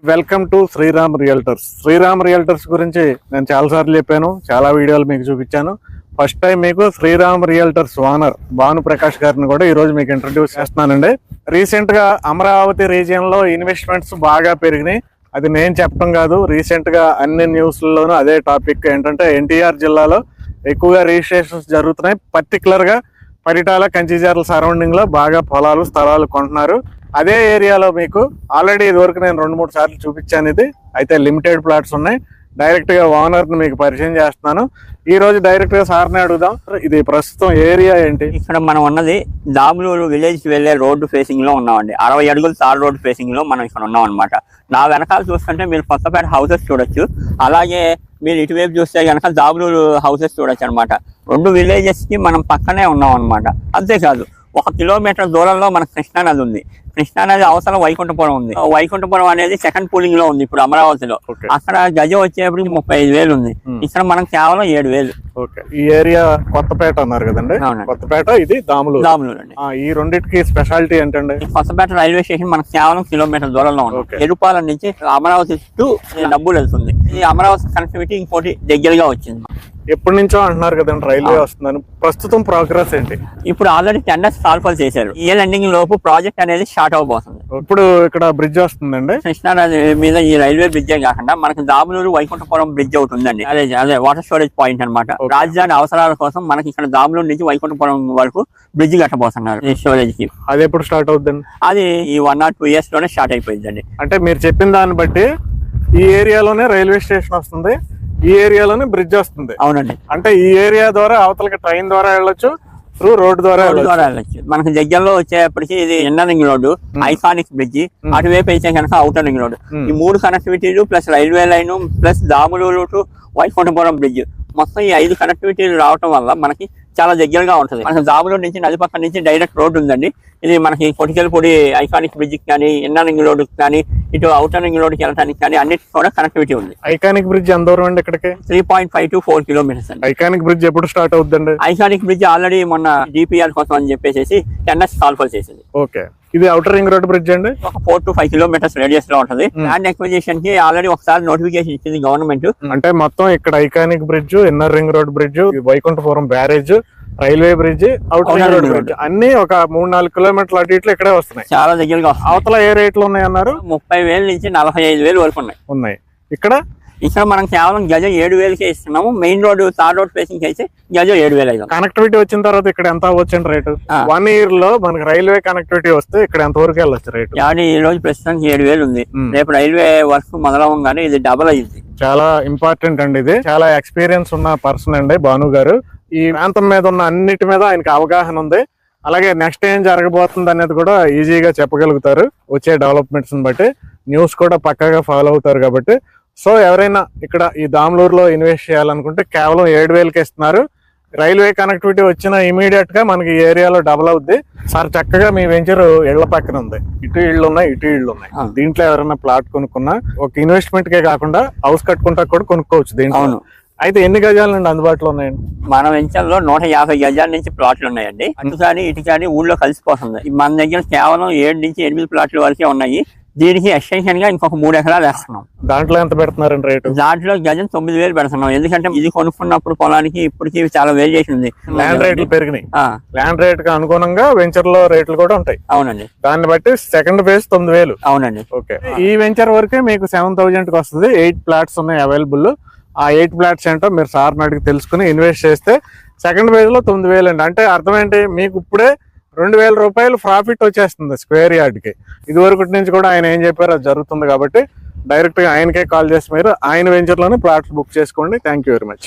Welcome to Sriram realtors. Sriram realtors గురించి నేను చాలాసార్లు చెప్పాను, చాలా వీడియోలు మీకు చూపించాను. ఫస్ట్ టైం మీకు శ్రీరామ్ రియల్టర్స్ ఓనర్ భాను ప్రకాష్ గారిని కూడా ఈరోజు మీకు ఇంట్రడ్యూస్ చేస్తున్నానండి. రీసెంట్ గా అమరావతి రీజియన్ లో ఇన్వెస్ట్మెంట్స్ బాగా పెరిగినాయి. అది నేను చెప్పడం కాదు, రీసెంట్ గా అన్ని న్యూస్లలోనూ అదే టాపిక్ ఏంటంటే ఎన్టీఆర్ జిల్లాలో ఎక్కువగా రిజిస్ట్రేషన్స్ జరుగుతున్నాయి. పర్టికులర్ గా పరిటాల కంచిజర్ల సరౌండింగ్ లో బాగా పొలాలు స్థలాలు కొంటున్నారు. అదే ఏరియాలో మీకు ఆల్రెడీ ఇదివరకు నేను 2-3 సార్లు చూపించాను. ఇది అయితే లిమిటెడ్ ప్లాట్స్ ఉన్నాయి. డైరెక్ట్ గా ఓనర్ ని మీకు పరిచయం చేస్తున్నాను. ఈ రోజు డైరెక్ట్ గా సార్ని అడుగుదాం, ఇది ప్రస్తుతం ఏరియా ఏంటి? ఇక్కడ మనం ఉన్నది దాములూరు విలేజ్ కి వెళ్లే రోడ్డు ఫేసింగ్ లో ఉన్నామండి. 60 అడుగుల తార్ రోడ్డు ఫేసింగ్ లో మనం ఇక్కడ ఉన్నాం అనమాట. నా వెనకాల చూస్తుంటే మీరు కొత్తపేట హౌసెస్ చూడొచ్చు, అలాగే మీరు ఇటువైపు చూస్తే కనుక దాములూరు హౌసెస్ చూడొచ్చు అనమాట. 2 విలేజెస్ కి మనం పక్కనే ఉన్నాం అనమాట. అంతేకాదు 1 కిలోమీటర్ దూరంలో మనకు కృష్ణానది ఉంది. కృష్ణానది అవసరం వైకుంఠపురం ఉంది. వైకుంఠపురం అనేది సెకండ్ పూలింగ్ లో ఉంది ఇప్పుడు అమరావతిలో. అక్కడ గజం వచ్చేప్పటికి 35,000 ఉంది. ఇక్కడ మనం కేవలం 7,000. ఈ ఏరియా కొత్తపేట అన్నారు కదండి? కొత్తపేట, ఇది దాములూరు అండి. ఈ రెండింటికి స్పెషాలిటీ ఏంటండి? కొత్తపేట రైల్వే స్టేషన్ మనకు కేవలం కిలోమీటర్ దూరంలో ఉంది. ఎరుపాలెం నుంచి అమరావతి చుట్టూ డబ్బులు వెళ్తుంది. ఈ అమరావతి కనెక్టివిటీ ఇంకోటి దగ్గరగా వచ్చింది. ఎప్పటి నుంచో అంటున్నారు కదండి రైల్వే వస్తుందని. ప్రస్తుతం ప్రోగ్రెస్ ఏంటి? ఇప్పుడు ఆల్రెడీ టెండర్స్ కాల్ఫల్ చేశారు. ఇయర్ ఎండింగ్ లోపు ప్రాజెక్ట్ అనేది స్టార్ట్ అవబోతుంది. ఇప్పుడు ఇక్కడ బ్రిడ్జ్ వస్తుందండి. కృష్ణానది మీద ఈ రైల్వే బ్రిడ్జే కాకుండా మనకి దాములూరు వైకుంఠపురం బ్రిడ్జ్ అవుతుందండి. అదే వాటర్ స్టోరేజ్ పాయింట్ అనమాట. రాజధాని అవసరాల కోసం మనకి ఇక్కడ దాములూరు నుంచి వైకుంఠపురం వరకు బ్రిడ్జ్ కట్టబోతున్నారు స్టోరేజ్ కి. అది ఎప్పుడు స్టార్ట్ అవుతుందండి? అది ఈ 1 or 2 years లోనే స్టార్ట్ అయిపోయిందండి. అంటే మీరు చెప్పిన దాన్ని బట్టి ఈ ఏరియాలోనే రైల్వే స్టేషన్ వస్తుంది, ఈ ఏరియాలోనే బ్రిడ్జ్ వస్తుంది. అవునండి. అంటే ఈ ఏరియా ద్వారా అవతలకి ట్రైన్ ద్వారా వెళ్ళొచ్చు, త్రూ రోడ్ ద్వారా వెళ్ళొచ్చు. మనకి దగ్గరలో వచ్చేప్పటికి ఇది inner ring road, iconic bridge, అటువైపు అయితే కనుక అవుటర్ రింగ్ రోడ్. ఈ 3 కనెక్టివిటీలు plus railway line plus Damuluru to Vaikunthapuram bridge, మొత్తం ఈ 5 కనెక్టివిటీలు రావటం వల్ల మనకి చాలా దగ్గరగా ఉంటుంది. మనకి దాములూరు నుంచి నది పక్కన నుంచి డైరెక్ట్ రోడ్ ఉందండి. ఇది మనకి కొటికెలపూడి ఐకానిక్ బ్రిడ్జ్ కానీ ఇన్నర్ రింగ్ రోడ్ కానీ ఇటు అవుటర్ రింగ్ రోడ్కి వెళ్ళడానికి కానీ అన్నిటికీ కూడా కనెక్టివిటీ ఉంది. ఐకానిక్ బ్రిడ్జ్ ఎంత దూరం అండి? ఇక్కడికి 3.5 to 4 kilometers అండి. ఐకానిక్ బ్రిడ్జ్ ఎప్పుడు స్టార్ట్ అవుతుందండి? ఐకానిక్ బ్రిడ్జ్ ఆల్రెడీ మొన్న డిపిఆర్ కోసం అని చెప్పేసి టెండర్స్ కాల్ఫల్ చేసింది. ఓకే, ఇది అవుటర్ రింగ్ రోడ్ బ్రిడ్జ్ అండి. ఒక 4 to 5 kilometers రేడియస్ లో ఉంటుంది. ల్యాండ్ ఎక్విజిషన్ కి ఆల్రెడీ ఒకసారి నోటిఫికేషన్ ఇచ్చింది గవర్నమెంట్. అంటే మొత్తం ఇక్కడ iconic bridge, inner ring road bridge, Vaikunthapuram barrage, railway bridge, outer ring road bridge అన్ని ఒక 3-4 kilometers అటు ఇట్లు ఇక్కడే వస్తున్నాయి. చాలా దగ్గరగా. అవతల ఏ రేట్లు ఉన్నాయి అన్నారు? 30,000 నుంచి 45,000 వరకు ఉన్నాయి. ఇక్కడ మనం కేవలం గజం 7,000కే ఇస్తున్నాము. Main road tar road facing అయితే గజం 7,500. కనెక్టివిటీ వచ్చిన తర్వాత ఇక్కడ ఎంత అవ్వచ్చు రేటు? 1 year లో మనకి రైల్వే కనెక్టివిటీ వస్తే ఇక్కడ ఎంత వరకు వెళ్ళొచ్చు రేటు? ఈ రోజు ప్రస్తుతానికి 7,000 ఉంది. రేపు రైల్వే వర్క్ మొదలవగానే ఇది డబల్ అయ్యింది. చాలా ఇంపార్టెంట్ అండి. ఇది చాలా ఎక్స్పీరియన్స్ ఉన్న పర్సన్ అండి భాను గారు. ఈ ప్రాంతం మీద ఉన్న అన్నిటి మీద ఆయనకి అవగాహన ఉంది. అలాగే నెక్స్ట్ ఏం జరగబోతుంది అనేది కూడా ఈజీగా చెప్పగలుగుతారు. వచ్చే డెవలప్మెంట్స్ బట్టి న్యూస్ కూడా పక్కాగా ఫాలో అవుతారు కాబట్టి. సో ఎవరైనా ఇక్కడ ఈ దాములూరులో ఇన్వెస్ట్ చేయాలనుకుంటే కేవలం 7,000కి ఇస్తున్నారు. రైల్వే కనెక్టివిటీ వచ్చిన ఇమీడియట్ గా మనకి ఈ ఏరియాలో డబుల్ అవుద్ది. సార్ చక్కగా మీ వెంచర్ ఇళ్ల పక్కన ఉంది, ఇటు ఇళ్ళు ఉన్నాయి, ఇటు ఇళ్ళు ఉన్నాయి. దీంట్లో ఎవరైనా ప్లాట్ కొనుక్కున్నా ఒక ఇన్వెస్ట్మెంట్ కే కాకుండా హౌస్ కట్టుకుంటా కూడా కొనుక్కోవచ్చు దీంట్లో. అయితే ఎన్ని గజాల నుండి అందుబాటులో ఉన్నాయండి? మన వెంచర్లో 150 గజాల నుంచి ప్లాట్లు ఉన్నాయండి. అటు కానీ ఇటు కానీ ఊళ్ళో కలిసిపోతుంది. మన దగ్గర కేవలం 7 నుంచి 8 ప్లాట్ల వరకే ఉన్నాయి. దీనికి ఎక్స్టెన్షన్ గా ఇంకొక 3 ఎకరాలు వేస్తున్నాం. దాంట్లో ఎంత పెడుతున్నారండి రేటు? దాంట్లో గజం 9,000 పెడుతున్నాం. ఎందుకంటే ఇది కొనుక్కున్నప్పుడు పొలానికి ఇప్పటికి చాలా వేరియేషన్ ఉంది. ల్యాండ్ రేట్లు పెరిగినాయి. ల్యాండ్ రేట్ కి అనుగుణంగా వెంచర్ లో రేట్లు కూడా ఉంటాయి. అవునండి. దాన్ని బట్టి సెకండ్ ఫేజ్ 9,000. అవునండి. ఓకే, ఈ వెంచర్ వరకే మీకు 7,000 కి వస్తుంది. 8 ప్లాట్స్ ఉన్నాయి అవైలబుల్. ఆ 8 ప్లాట్స్ ఏంటో మీరు సార్ని అడిగి తెలుసుకుని ఇన్వెస్ట్ చేస్తే సెకండ్ ఫేజ్ లో 9,000 అండి. అంటే అర్థం ఏంటి? మీకు ఇప్పుడే 2,000 రూపాయలు ప్రాఫిట్ వచ్చేస్తుంది స్క్వేర్ యార్డ్ కి. ఇది వరకు నుంచి కూడా ఆయన ఏం చెప్పారో అది జరుగుతుంది కాబట్టి డైరెక్ట్ గా ఆయనకే కాల్ చేసి మీరు ఆయన వెంచర్ లోనే ప్లాట్స్ బుక్ చేసుకోండి. Thank you very much.